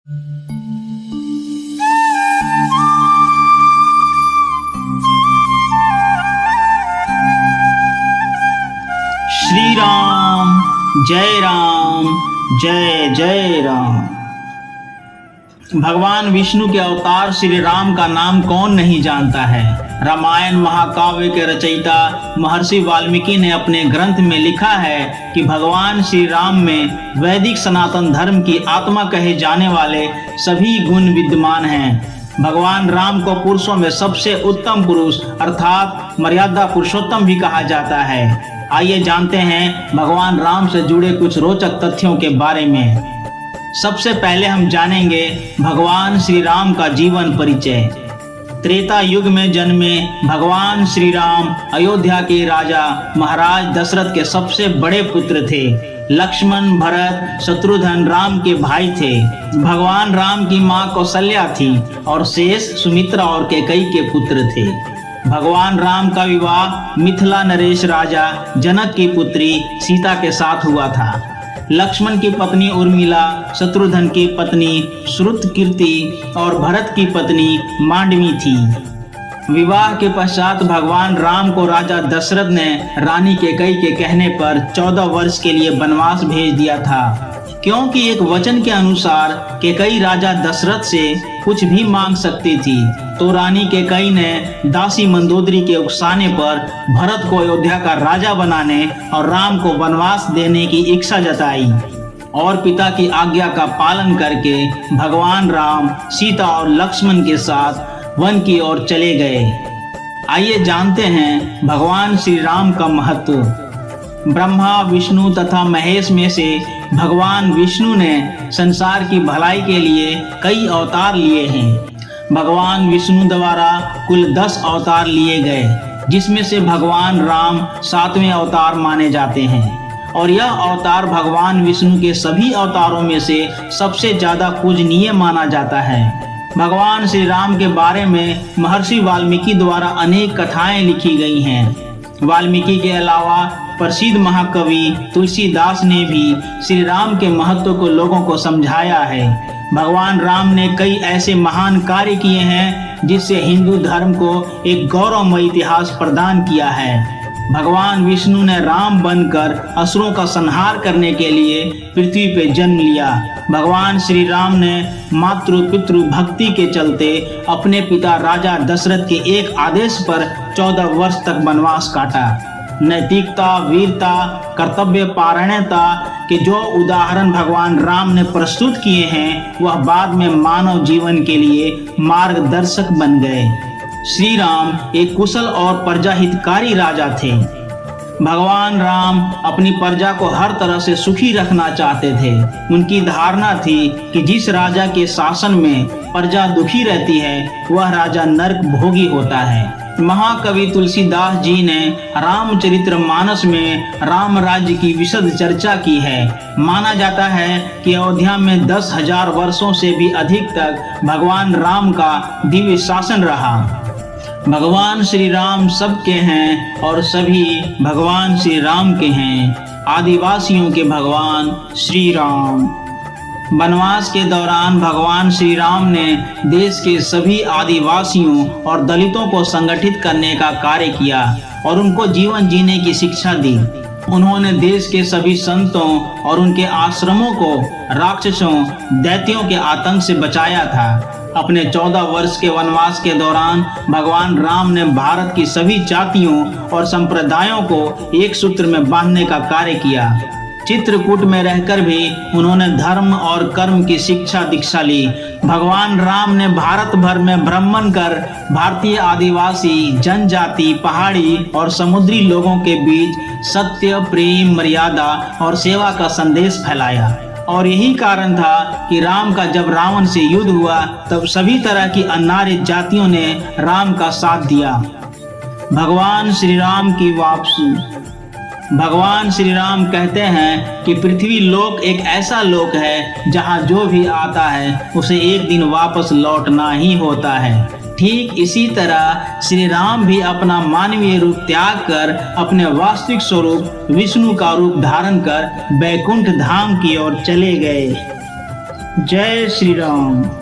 श्री राम जय जय राम। भगवान विष्णु के अवतार श्री राम का नाम कौन नहीं जानता है। रामायण महाकाव्य के रचयिता महर्षि वाल्मीकि ने अपने ग्रंथ में लिखा है कि भगवान श्री राम में वैदिक सनातन धर्म की आत्मा कहे जाने वाले सभी गुण विद्यमान हैं। भगवान राम को पुरुषों में सबसे उत्तम पुरुष अर्थात मर्यादा पुरुषोत्तम भी कहा जाता है। आइए जानते हैं भगवान राम से जुड़े कुछ रोचक तथ्यों के बारे में। सबसे पहले हम जानेंगे भगवान श्री राम का जीवन परिचय। त्रेता युग में जन्मे भगवान श्री राम अयोध्या के राजा महाराज दशरथ के सबसे बड़े पुत्र थे। लक्ष्मण, भरत, शत्रुघ्न राम के भाई थे। भगवान राम की मां कौशल्या थी और शेष, सुमित्रा और कैकेयी के पुत्र थे। भगवान राम का विवाह मिथिला नरेश राजा जनक की पुत्री सीता के साथ हुआ था। लक्ष्मण की पत्नी उर्मिला, शत्रुघ्न की पत्नी श्रुतकीर्ति और भरत की पत्नी मांडवी थी। विवाह के पश्चात भगवान राम को राजा दशरथ ने रानी कैकेयी के कहने पर 14 वर्ष के लिए वनवास भेज दिया था, क्योंकि एक वचन के अनुसार कैकेयी राजा दशरथ से कुछ भी मांग सकती थी। तो रानी कैकेयी ने दासी मंदोदरी के उकसाने पर भरत को अयोध्या का राजा बनाने और राम को वनवास देने की इच्छा जताई और पिता की आज्ञा का पालन करके भगवान राम सीता और लक्ष्मण के साथ वन की ओर चले गए। आइए जानते हैं भगवान श्री राम का महत्व। ब्रह्मा, विष्णु तथा महेश में से भगवान विष्णु ने संसार की भलाई के लिए कई अवतार लिए हैं। भगवान विष्णु द्वारा कुल 10 अवतार लिए गए, जिसमें से भगवान राम 7वें अवतार माने जाते हैं और यह अवतार भगवान विष्णु के सभी अवतारों में से सबसे ज्यादा पूजनीय माना जाता है। भगवान श्री राम के बारे में महर्षि वाल्मीकि द्वारा अनेक कथाएं लिखी गई हैं। वाल्मीकि के अलावा प्रसिद्ध महाकवि तुलसीदास ने भी श्री राम के महत्व को लोगों को समझाया है। भगवान राम ने कई ऐसे महान कार्य किए हैं जिससे हिंदू धर्म को एक गौरवमय इतिहास प्रदान किया है। भगवान विष्णु ने राम बनकर असुरों का संहार करने के लिए पृथ्वी पर जन्म लिया। भगवान श्री राम ने मातृ पितृ भक्ति के चलते अपने पिता राजा दशरथ के एक आदेश पर 14 वर्ष तक वनवास काटा। नैतिकता, वीरता, कर्तव्य पारणता के जो उदाहरण भगवान राम ने प्रस्तुत किए हैं वह बाद में मानव जीवन के लिए मार्गदर्शक बन गए। श्री राम एक कुशल और प्रजाहितकारी राजा थे। भगवान राम अपनी प्रजा को हर तरह से सुखी रखना चाहते थे। उनकी धारणा थी कि जिस राजा के शासन में प्रजा दुखी रहती है वह राजा नरक भोगी होता है। महाकवि तुलसीदास जी ने रामचरितमानस में राम राज्य की विशद चर्चा की है। माना जाता है कि अयोध्या में 10,000 वर्षों से भी अधिक तक भगवान राम का दिव्य शासन रहा। भगवान श्री राम सबके हैं और सभी भगवान श्री राम के हैं। आदिवासियों के भगवान श्री राम। वनवास के दौरान भगवान श्री राम ने देश के सभी आदिवासियों और दलितों को संगठित करने का कार्य किया और उनको जीवन जीने की शिक्षा दी। उन्होंने देश के सभी संतों और उनके आश्रमों को राक्षसों, दैत्यों के आतंक से बचाया था। अपने 14 वर्ष के वनवास के दौरान भगवान राम ने भारत की सभी जातियों और संप्रदायों को एक सूत्र में बांधने का कार्य किया। चित्रकूट में रहकर भी उन्होंने धर्म और कर्म की शिक्षा दीक्षा ली। भगवान राम ने भारत भर में भ्रमण कर भारतीय आदिवासी, जनजाति, पहाड़ी और समुद्री लोगों के बीच सत्य, प्रेम, मर्यादा और सेवा का संदेश फैलाया। और यही कारण था कि राम का जब रावण से युद्ध हुआ तब सभी तरह की अनार्य जातियों ने राम का साथ दिया। भगवान श्री राम की वापसी। भगवान श्री राम कहते हैं कि पृथ्वी लोक एक ऐसा लोक है जहां जो भी आता है उसे एक दिन वापस लौटना ही होता है। ठीक इसी तरह श्री राम भी अपना मानवीय रूप त्याग कर अपने वास्तविक स्वरूप विष्णु का रूप धारण कर बैकुंठ धाम की ओर चले गए। जय श्री राम।